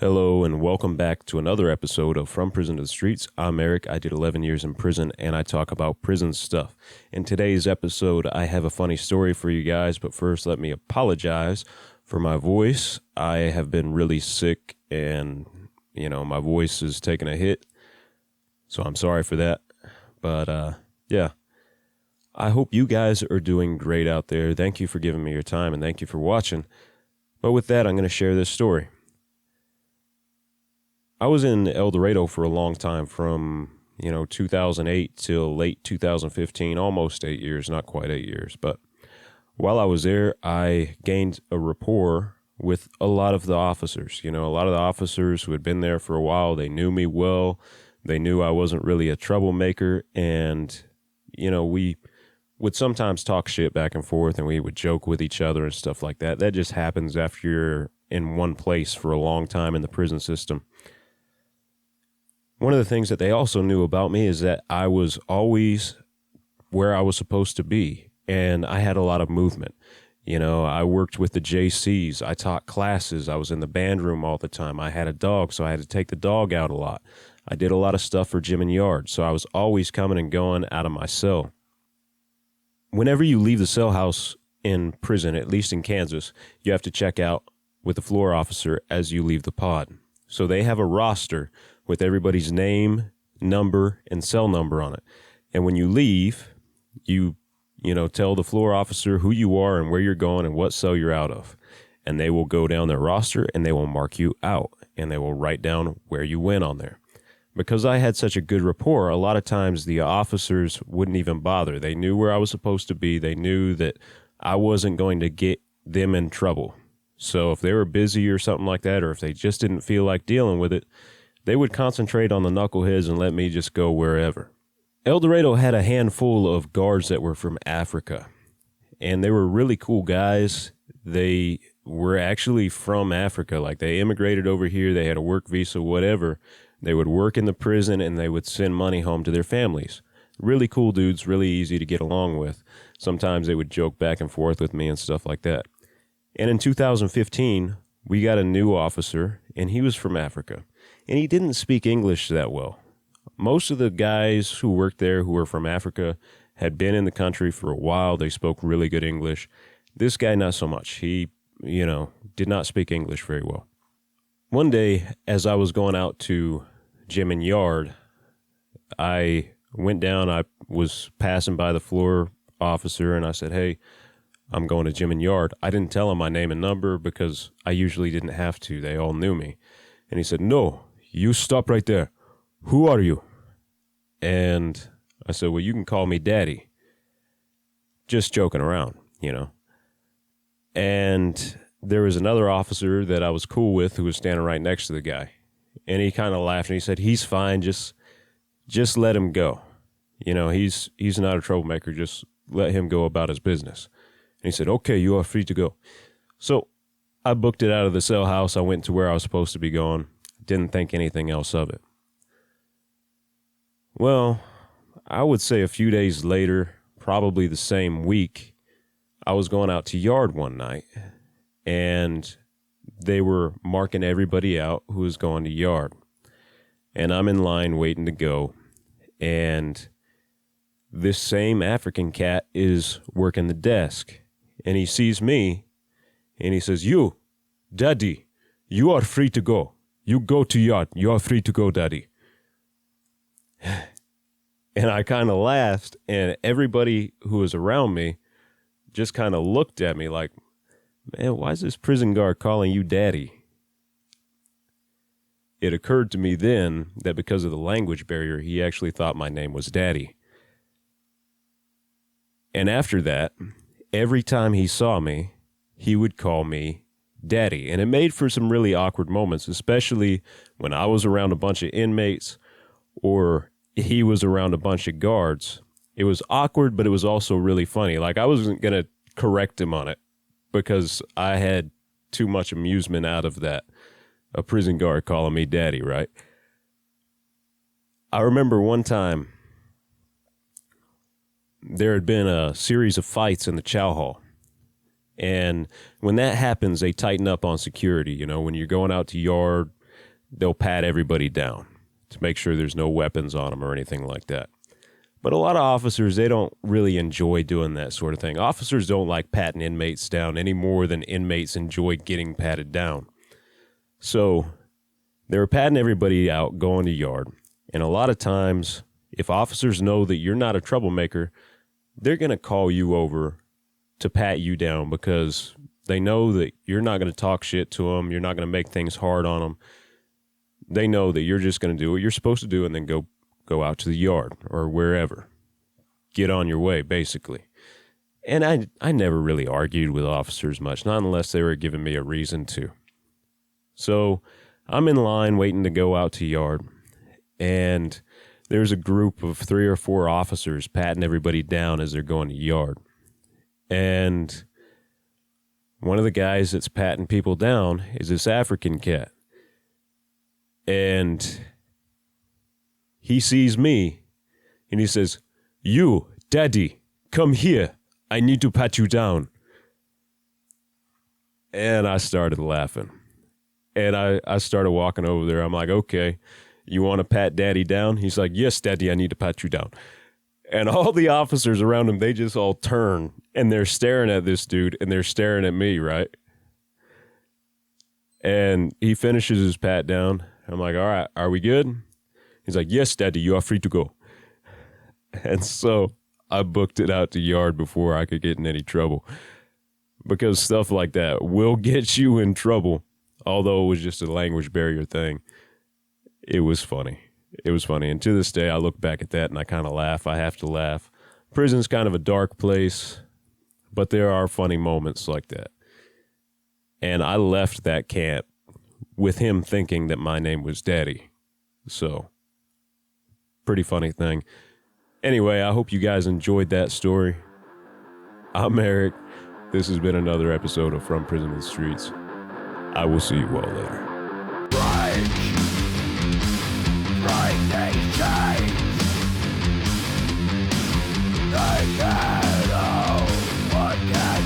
Hello and welcome back to another episode of From Prison to the Streets. I'm Eric. I did 11 years in prison and I talk about prison stuff. In today's episode, I have a funny story for you guys, but first let me apologize for my voice. I have been really sick and, my voice is taking a hit, so I'm sorry for that. But, yeah, I hope you guys are doing great out there. Thank you for giving me your time and thank you for watching. But with that, I'm going to share this story. I was in El Dorado for a long time from, 2008 till late 2015, almost 8 years, not quite 8 years. But while I was there, I gained a rapport with a lot of the officers. A lot of the officers who had been there for a while, they knew me well. They knew I wasn't really a troublemaker. And, we would sometimes talk shit back and forth and we would joke with each other and stuff like that. That just happens after you're in one place for a long time in the prison system. One of the things that they also knew about me is that I was always where I was supposed to be, and I had a lot of movement. I worked with the JCs, I taught classes, I was in the band room all the time. I had a dog, so I had to take the dog out a lot. I did a lot of stuff for Gym and Yard, so I was always coming and going out of my cell. Whenever you leave the cell house in prison, at least in Kansas, you have to check out with the floor officer as you leave the pod. So they have a roster with everybody's name, number, and cell number on it. And when you leave, you tell the floor officer who you are and where you're going and what cell you're out of. And they will go down their roster and they will mark you out and they will write down where you went on there. Because I had such a good rapport, a lot of times the officers wouldn't even bother. They knew where I was supposed to be. They knew that I wasn't going to get them in trouble. So if they were busy or something like that, or if they just didn't feel like dealing with it, they would concentrate on the knuckleheads and let me just go wherever. El Dorado had a handful of guards that were from Africa, and they were really cool guys. They were actually from Africa. Like, they immigrated over here. They had a work visa, whatever. They would work in the prison, and they would send money home to their families. Really cool dudes, really easy to get along with. Sometimes they would joke back and forth with me and stuff like that. And in 2015, we got a new officer, and he was from Africa. And he didn't speak English that well. Most of the guys who worked there who were from Africa had been in the country for a while. They spoke really good English. This guy, not so much. He, did not speak English very well. One day, as I was going out to Gym and Yard, I went down. I was passing by the floor officer, and I said, "Hey, I'm going to Gym and Yard." I didn't tell him my name and number because I usually didn't have to. They all knew me. And he said, "No, you stop right there. Who are you?" And I said, "Well, you can call me Daddy." Just joking around, And there was another officer that I was cool with who was standing right next to the guy. And he kind of laughed and he said, "He's fine. Just let him go. He's not a troublemaker. Just let him go about his business." And he said, "Okay, you are free to go." So I booked it out of the cell house. I went to where I was supposed to be going. Didn't think anything else of it. Well, I would say a few days later, probably the same week, I was going out to Yard one night, and they were marking everybody out who was going to Yard. And I'm in line waiting to go, and this same African cat is working the desk, and he sees me, and he says, "You, Daddy, you are free to go. You go to Yard. You are free to go, Daddy." And I kind of laughed, and everybody who was around me just kind of looked at me like, "Man, why is this prison guard calling you Daddy?" It occurred to me then that because of the language barrier, he actually thought my name was Daddy. And after that, every time he saw me, he would call me Daddy. And it made for some really awkward moments, especially when I was around a bunch of inmates or he was around a bunch of guards. It was awkward, but it was also really funny. Like, I wasn't going to correct him on it because I had too much amusement out of that. A prison guard calling me Daddy, right? I remember one time there had been a series of fights in the chow hall. And when that happens, they tighten up on security. When you're going out to Yard, they'll pat everybody down to make sure there's no weapons on them or anything like that. But a lot of officers, they don't really enjoy doing that sort of thing. Officers don't like patting inmates down any more than inmates enjoy getting patted down. So they were patting everybody out, going to yard. And a lot of times, if officers know that you're not a troublemaker, they're going to call you over to pat you down because they know that you're not going to talk shit to them. You're not going to make things hard on them. They know that you're just going to do what you're supposed to do and then go out to the yard or wherever. Get on your way, basically. And I never really argued with officers much, not unless they were giving me a reason to. So I'm in line waiting to go out to yard, and there's a group of 3 or 4 officers patting everybody down as they're going to yard. And one of the guys that's patting people down is this African cat. And he sees me, and he says, "You, Daddy, come here. I need to pat you down." And I started laughing. And I started walking over there. I'm like, "Okay, you want to pat Daddy down?" He's like, "Yes, Daddy, I need to pat you down." And all the officers around him, they just all turn, and they're staring at this dude, and they're staring at me, right? And he finishes his pat down. I'm like, "All right, are we good?" He's like, "Yes, Daddy, you are free to go." And so I booked it out to yard before I could get in any trouble. Because stuff like that will get you in trouble. Although it was just a language barrier thing. It was funny. It was funny. And to this day, I look back at that and I kind of laugh. I have to laugh. Prison's kind of a dark place, but there are funny moments like that. And I left that camp with him thinking that my name was Daddy. So, pretty funny thing. Anyway, I hope you guys enjoyed that story. I'm Eric. This has been another episode of From Prison to the Streets. I will see you all later. They can't know what can